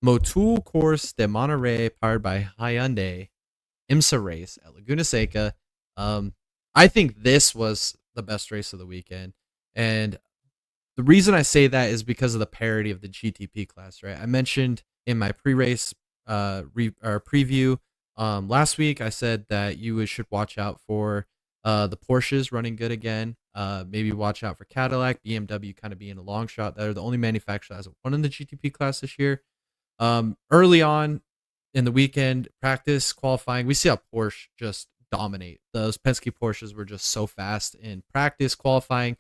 Motul Course de Monterrey, powered by Hyundai, IMSA race at Laguna Seca. Um, I think this was the best race of the weekend, and the reason I say that is because of the parity of the GTP class. Right, I mentioned in my pre-race or preview last week. I said that you should watch out for the Porsches running good again. Maybe watch out for Cadillac, BMW kind of being a long shot. They're the only manufacturer that hasn't won in the GTP class this year. Early on in the weekend practice qualifying, we see how Porsche just dominate. Those Penske Porsches were just so fast in practice qualifying.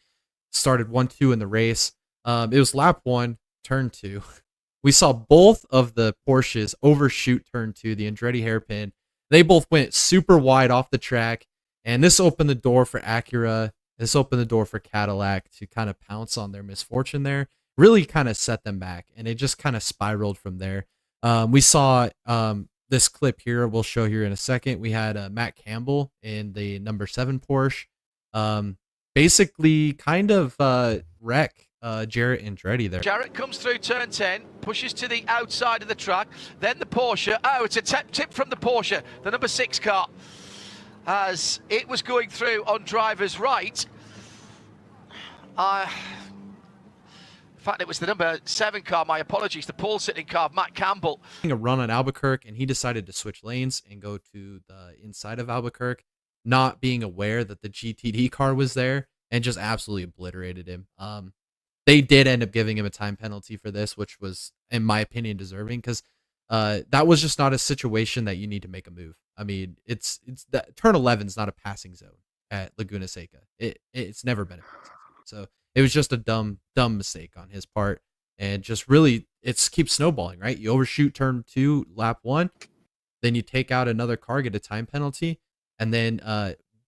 Started 1-2 in the race. It was lap 1, turn 2. We saw both of the Porsches overshoot turn 2, the Andretti hairpin. They both went super wide off the track, and this opened the door for Acura. This opened the door for Cadillac to kind of pounce on their misfortune there, really kind of set them back, and it just kind of spiraled from there. We saw this clip here, we'll show here in a second. We had Matt Campbell in the number 7 Porsche. Basically kind of wreck Jarrett Andretti there. Jarrett comes through turn 10, pushes to the outside of the track, then the Porsche. Oh, it's a tip from the Porsche, the number 6 car, as it was going through on driver's right. In fact, it was the number 7 car, my apologies, the pole sitting car of Matt Campbell. A run on Albuquerque, and he decided to switch lanes and go to the inside of Albuquerque, not being aware that the GTD car was there, and just absolutely obliterated him. They did end up giving him a time penalty for this, which was, in my opinion, deserving, because that was just not a situation that you need to make a move. I mean, it's that turn 11 is not a passing zone at Laguna Seca. It's never been a passing zone. So it was just a dumb mistake on his part, and just really it keeps snowballing, right? You overshoot turn 2, lap 1, then you take out another car, get a time penalty, and then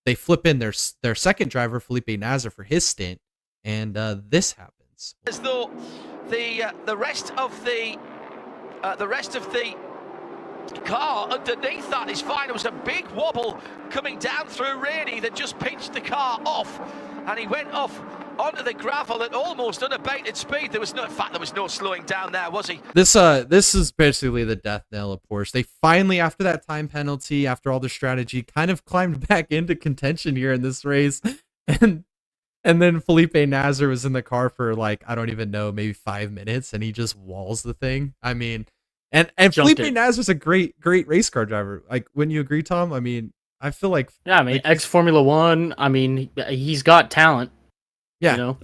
they flip in their second driver, Felipe Nasr, for his stint, and this happens. As though the rest of the car underneath that is fine. It was a big wobble coming down through really that just pinched the car off, and he went off onto the gravel at almost unabated speed. There was no, in fact, there was no slowing down there, was he? This is basically the death knell of Porsche. They finally, after that time penalty, after all the strategy, kind of climbed back into contention here in this race, and then Felipe Nasr was in the car for like, I don't even know, maybe 5 minutes, and he just walls the thing. I mean, and Felipe Nasr's a great race car driver. Like, wouldn't you agree, Tom? I mean, I feel like, yeah, I mean, like, ex-Formula One. I mean, he's got talent. Yeah, you know?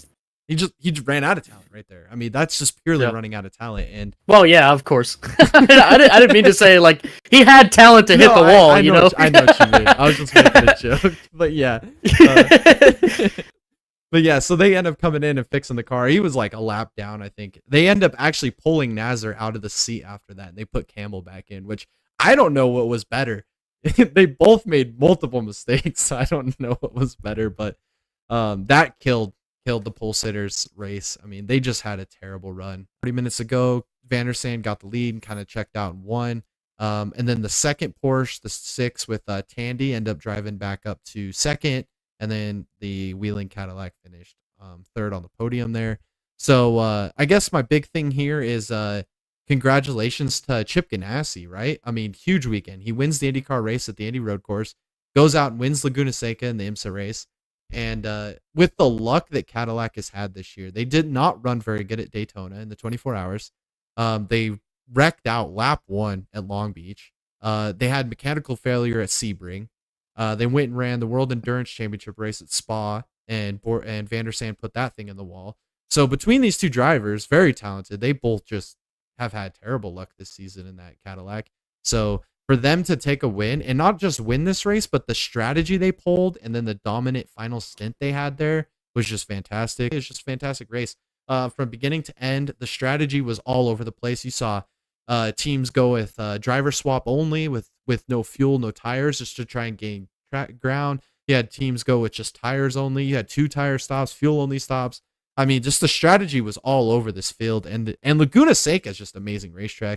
he just ran out of talent right there. I mean, that's just purely running out of talent. And well, yeah, of course. I didn't mean to say like he had talent to hit the wall. I know what you mean. I was just making a joke, but yeah. But yeah, so they end up coming in and fixing the car. He was like a lap down, I think. They end up actually pulling Nasr out of the seat after that, and they put Campbell back in, which I don't know what was better. They both made multiple mistakes. I don't know what was better, but that killed the pole sitters race. I mean, they just had a terrible run. 30 minutes ago, Van der Sande got the lead and kind of checked out and won. And then the second Porsche, the 6 with Tandy, ended up driving back up to second. And then the Wheeling Cadillac finished third on the podium there. So I guess my big thing here is congratulations to Chip Ganassi, right? I mean, huge weekend. He wins the IndyCar race at the Indy Road Course, goes out and wins Laguna Seca in the IMSA race. And with the luck that Cadillac has had this year, they did not run very good at Daytona in the 24 hours. They wrecked out lap 1 at Long Beach. They had mechanical failure at Sebring. They went and ran the World Endurance Championship race at Spa, and Van der Sande put that thing in the wall. So between these two drivers, very talented, they both just have had terrible luck this season in that Cadillac. So for them to take a win, and not just win this race, but the strategy they pulled and then the dominant final stint they had there was just fantastic. It's just a fantastic race. From beginning to end, the strategy was all over the place. You saw teams go with driver swap only, with no fuel, no tires, just to try and gain ground. You had teams go with just tires only. You had 2 tire stops, fuel only stops. I mean, just the strategy was all over this field. And Laguna Seca is just an amazing racetrack.